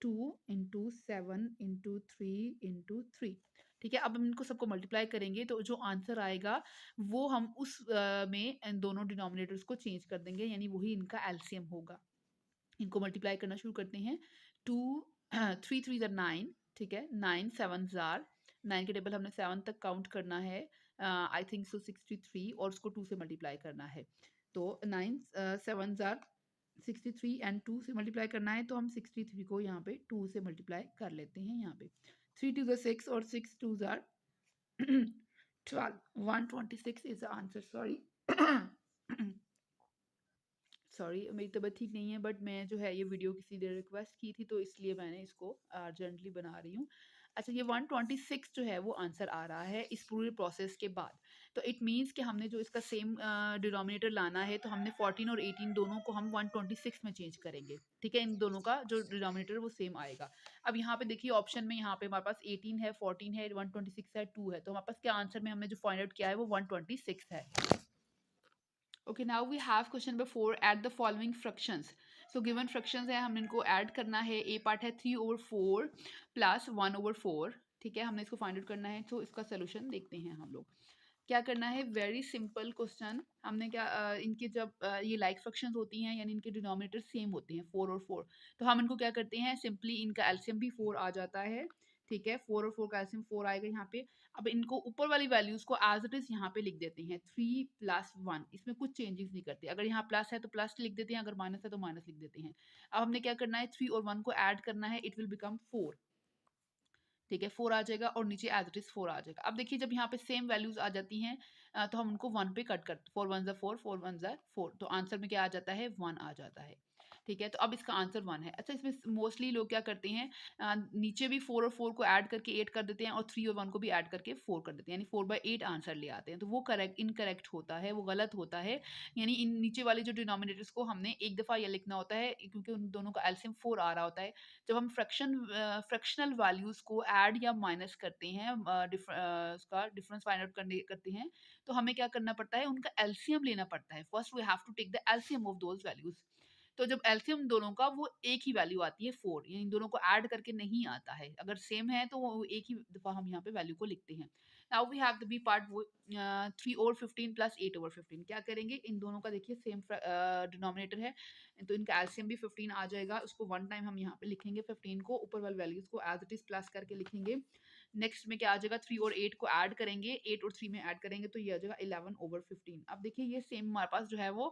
2 इंटू 7 इंटू 3 इंटू 3। ठीक है, अब हम इनको सबको मल्टीप्लाई करेंगे तो जो आंसर आएगा वो हम उस में इन दोनों डिनोमिनेटर्स को चेंज कर देंगे, यानी वही इनका एलसीएम होगा। इनको मल्टीप्लाई करना शुरू करते हैं। 2 3 3 ज़ार 9, ठीक है, 9 7 ज़ार 9 के टेबल हमने 7 तक काउंट करना है। आई थिंक सो 63 और उसको 2 से मल्टीप्लाई करना है। तो 9 7 ज़ार 63 एंड 2 से मल्टीप्लाई करना है, तो हम 63 को यहाँ पे 2 से मल्टीप्लाई कर लेते हैं यहाँ पे। 3 2 ज़ार 6 और 6 2 ज़ार 12, 126 is the answer. Sorry sorry, मेरी तबीयत ठीक नहीं है, बट मैं जो है ये वीडियो किसी ने रिक्वेस्ट की थी तो इसलिए मैंने इसको अर्जेंटली बना रही हूँ। अच्छा, ये 126 जो है वो आंसर आ रहा है इस पूरे प्रोसेस के बाद। तो इट मीन्स कि हमने जो इसका सेम डिनोमिनेटर लाना है, तो हमने 14 और 18 दोनों को हम 126 में चेंज करेंगे। ठीक है, इन दोनों का जो डिनोमिनेटर वो सेम आएगा। अब यहाँ पे देखिए ऑप्शन में यहाँ पे हमारे पास 18 है, 14 है, 126 है, 2 है, तो हमारे पास क्या आंसर में हमने जो फाइंड आउट किया है वो 126 है। Okay, now we have question number 4. Add the following fractions. So given fractions है, हमने इनको add करना है। A part है 3/4 plus 1/4। ठीक है, हमने इसको फाइंड आउट करना है, तो इसका सोल्यूशन देखते हैं हम लोग। क्या करना है, वेरी सिंपल क्वेश्चन। हमने क्या इनके जब ये लाइक फ्रैक्शंस होती हैं यानी इनके डिनोमिनेटर सेम होते हैं 4 और 4, तो हम इनको क्या करते हैं, सिंपली इनका एलसीएम भी 4 आ जाता है। ठीक है, 4 और 4 का एलसीएम 4 आएगा यहाँ पे। अब इनको ऊपर वाली वैल्यूज को एज इट इज यहाँ पे लिख देते हैं 3 + 1, इसमें कुछ चेंजेस नहीं करते। अगर यहाँ प्लस है तो प्लस लिख देते हैं, अगर माइनस है तो माइनस लिख देते हैं। अब हमने क्या करना है, 3 और 1 को ऐड करना है, इट विल बिकम 4। ठीक है, 4 आ जाएगा और नीचे एज इट इज 4 आ जाएगा। अब देखिए जब यहाँ पे सेम वैल्यूज आ जाती हैं तो हम उनको 1 पे कट करते, 4 1 4 4 1 4, तो आंसर में क्या आ जाता है, 1 आ जाता है। ठीक है, तो अब इसका आंसर 1 है। अच्छा, इसमें मोस्टली लोग क्या करते हैं, नीचे भी 4 और 4 को ऐड करके 8 कर देते हैं और 3 और 1 को भी ऐड करके 4 कर देते हैं, यानी 4/8 आंसर ले आते हैं, तो वो इनकरेक्ट होता है, वो गलत होता है। यानी इन नीचे वाले जो डिनोमिनेटर्स को हमने एक दफ़ा यह लिखना होता है क्योंकि उन दोनों का एलसीएम 4 आ रहा होता है। जब हम फ्रैक्शनल वैल्यूज़ को ऐड या माइनस करते हैं, उसका डिफरेंस फाइंड आउट करते हैं, तो हमें क्या करना पड़ता है, उनका एलसीएम लेना पड़ता है। First we have to take the LCM of those values. तो जब एलसीएम दोनों का वो एक ही वैल्यू आती है 4, यानी इन दोनों को ऐड करके नहीं आता है। अगर सेम है तो वो एक ही दफ़ा हम यहाँ पे वैल्यू को लिखते हैं। Now we have the B part, वो 3/15 प्लस 8/15। क्या करेंगे, इन दोनों का देखिए सेम डिनोमिनेटर है, तो इनका एलसीएम भी 15 आ जाएगा। उसको वन टाइम हम यहाँ पे लिखेंगे 15 को, ऊपर वाली वैल्यूज को एज इट इज प्लस करके लिखेंगे। नेक्स्ट में क्या आ जाएगा, 3 और 8 को ऐड करेंगे, 8 और 3 में ऐड करेंगे तो ये आ जाएगा 11/15। अब देखिए ये सेम हमारे पास जो है वो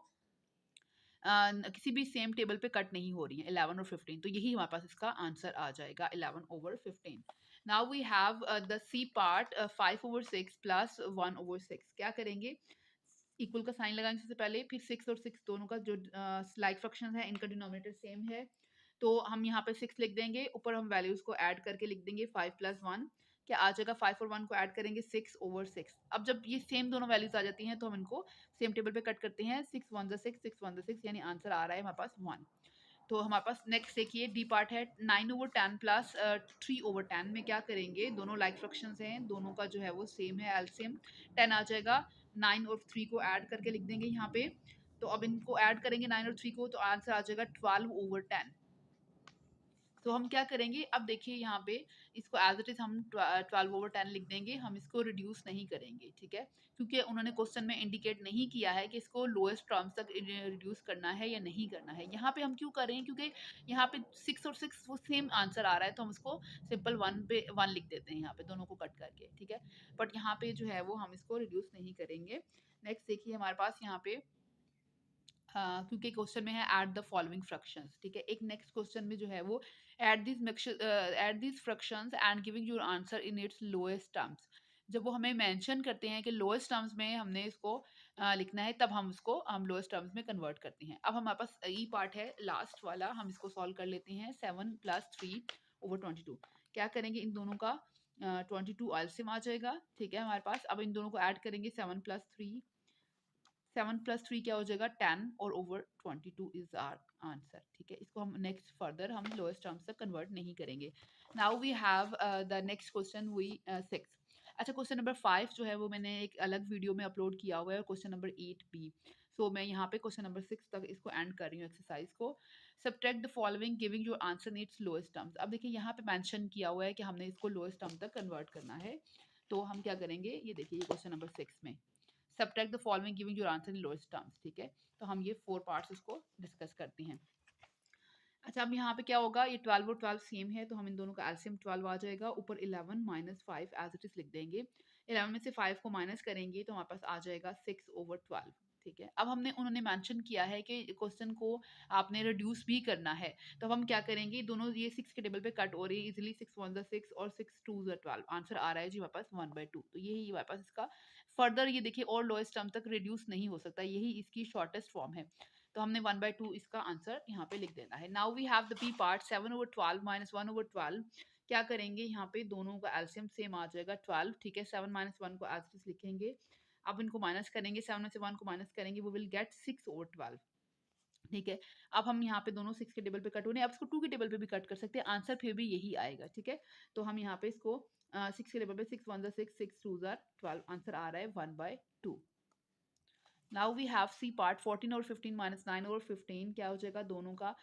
किसी भी सेम टेबल पे कट नहीं हो रही है 11 और 15, तो यही हमारे पास इसका आंसर आ जाएगा 11/15। Now we have the C part 5/6 plus 1/6। क्या करेंगे, इक्वल का साइन लगाएंगे सबसे पहले, फिर 6 और 6 दोनों का जो लाइक फ्रैक्शन है इनका डिनोमिनेटर सेम है, तो हम यहाँ पे 6 लिख देंगे, ऊपर हम वैल्यूज को ऐड करके लिख देंगे 5 + 1। क्या आ जाएगा, 5 और 1 को ऐड करेंगे 6/6। अब जब ये सेम दोनों वैल्यूज आ जाती हैं तो हम इनको सेम टेबल पे कट करते हैं, 6 1 6 6 1 6, यानी आंसर आ रहा है हमारे पास 1। तो हमारे पास नेक्स्ट देखिए डी पार्ट है 9/10 प्लस 3/10 में क्या करेंगे, दोनों लाइक फ्रैक्शंस हैं, दोनों का जो है वो सेम है, एलसीएम 10 आ जाएगा। 9 और 3 को ऐड करके लिख देंगे यहाँ पे, तो अब इनको ऐड करेंगे 9 और 3 को, तो आंसर आ जाएगा 12/10। तो हम क्या करेंगे, अब देखिए यहाँ पे इसको एज इट इज हम 12/10 लिख देंगे, हम इसको रिड्यूस नहीं करेंगे, ठीक है, क्योंकि उन्होंने क्वेश्चन में इंडिकेट नहीं किया है कि इसको लोएस्ट टर्म्स तक रिड्यूस करना है या नहीं करना है। यहाँ पे हम क्यों कर रहे हैं, क्योंकि यहाँ पे 6 और 6 वो सेम आंसर आ रहा है, तो हम इसको सिंपल 1 पे 1 लिख देते हैं यहाँ पे दोनों को कट करके, ठीक है, बट यहाँ पे जो है वो हम इसको रिड्यूस नहीं करेंगे। नेक्स्ट देखिए हमारे पास यहाँ पे क्योंकि क्वेश्चन में है ऐड द फॉलोइंग फ्रैक्शंस, ठीक है, एक नेक्स्ट क्वेश्चन में जो है वो add this fractions and giving your answer in its lowest terms. जब वो हमें मेंशन करते हैं कि लोएस्ट टर्म्स में हमने इसको लिखना है, तब हम उसको हम लोएस्ट टर्म्स में कन्वर्ट करते हैं। अब हमारे पास ई पार्ट है लास्ट वाला, हम इसको सॉल्व कर लेते हैं। 7 + 3/22, क्या करेंगे, इन दोनों का 22 एलसीएम आ जाएगा, ठीक है हमारे पास। अब इन दोनों को ऐड करेंगे, 7 + 3 क्या हो जाएगा 10 और ओवर 22 इज आर आंसर, ठीक है। इसको हम नेक्स्ट फर्दर हम लोएस्ट टर्म्स तक कन्वर्ट नहीं करेंगे। Now we have the next question we 6। अच्छा, क्वेश्चन नंबर 5 जो है वो मैंने एक अलग वीडियो में अपलोड किया हुआ है, और क्वेश्चन नंबर 8 भी। सो मैं यहाँ पे क्वेश्चन नंबर 6 तक इसको एंड कर रही हूँ एक्सरसाइज को। Subtract the following giving your answer in its lowest terms. अब देखिए यहाँ पे मेंशन किया हुआ है कि हमने इसको लोएस्ट टर्म तक कन्वर्ट करना है, तो हम क्या करेंगे, ये देखिए क्वेश्चन नंबर 6 में subtract the following giving your answer in lowest terms, ठीक है। तो हम ये 4 पार्ट्स उसको डिस्कस करते हैं। अच्छा, अब यहाँ पे क्या होगा, ये 12 और 12 सेम है, तो हम इन दोनों का एलसीएम 12 आ जाएगा, ऊपर 11 - 5 एज इट इज लिख देंगे। 11 में से 5 को माइनस करेंगे तो हमारे पास आ जाएगा 6/12, ठीक है। अब हमने उन्होंने मेंशन किया है कि क्वेश्चन को आपने रिड्यूस भी करना है, तो अब हम क्या करेंगे, दोनों ये 6 के टेबल पे कट हो रही है इजीली, 6 1 6 और 6 2 12, आंसर आ रहा है जी हमारे पास 1/2। तो यही हमारे पास इसका फर्दर ये देखिए और लोएस्ट टर्म तक रिड्यूस नहीं हो सकता, यही इसकी शॉर्टेस्ट फॉर्म है, तो हमने 1/2 इसका आंसर यहाँ पे लिख देना है। Now we have the B part 7/12 - 1/12। क्या करेंगे, यहाँ पे दोनों का एलसीएम सेम आ जाएगा 12, ठीक है। 7 - 1 को एज इट इज लिखेंगे, अब इनको माइनस करेंगे, 7 में से 1 को माइनस करेंगे, वो विल गेट 6/12, ठीक है। अब हम यहाँ पे दोनों 6 के टेबल पे कट हो रहे हैं, अब इसको 2 के टेबल पे भी कट कर सकते हैं, आंसर फिर भी यही आएगा, ठीक है। तो हम यहाँ पे इसको 6 के टेबल पे 6 1 6 6 2 12, आंसर आ रहा है 1/2। Now we have C part 14 और 15 - 9 और 15, क्या हो जाएगा, दोनों का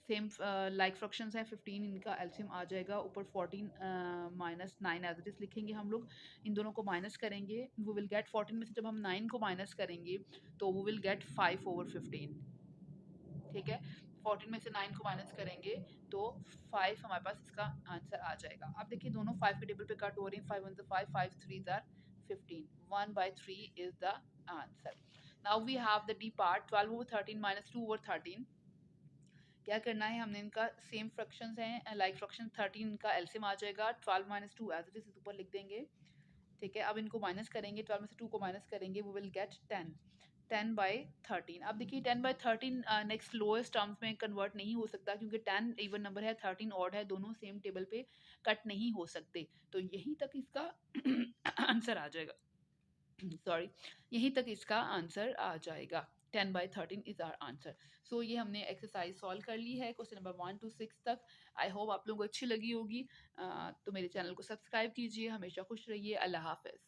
सेम लाइक फ्रैक्शंस है, 15 इनका एलसीएम आ जाएगा, ऊपर 14 - 9 एज इट इज लिखेंगे हम लोग, इन दोनों को माइनस करेंगे, वो विल गेट 14 में से जब हम 9 को माइनस करेंगे तो वो विल गेट 5/15, ठीक है। 14 में से 9 को माइनस करेंगे तो 5 हमारे पास इसका आंसर आ जाएगा। अब देखिए दोनों 5 के टेबल पे कट हो रही हैं, 5 1 5 5 3 15, 1/3 is the answer. Now we have the D part 12/13 - 2/13। क्या करना है, हमने इनका सेम फ्रैक्शंस हैं, लाइक फ्रैक्शन 13 इनका एलसीएम आ जाएगा, 12 - 2 एज इट इज ऊपर लिख देंगे, ठीक है। अब इनको माइनस करेंगे, 12 में से 2 को माइनस करेंगे, वो विल गेट 10/13। अब देखिए 10/13 नेक्स्ट लोएस्ट टर्म्स में कन्वर्ट नहीं हो सकता, क्योंकि 10 इवन नंबर है, 13 ऑड है, दोनों सेम टेबल पे कट नहीं हो सकते, तो यहीं तक इसका आंसर आ जाएगा। सॉरी, यहीं तक इसका आंसर आ जाएगा, 10/13 इज आवर आंसर। सो ये हमने एक्सरसाइज सॉल्व कर ली है, क्वेश्चन नंबर 1 to 6 तक। आई होप आप लोगों को अच्छी लगी होगी, तो मेरे चैनल को सब्सक्राइब कीजिए, हमेशा खुश रहिए, अल्लाह हाफिज़।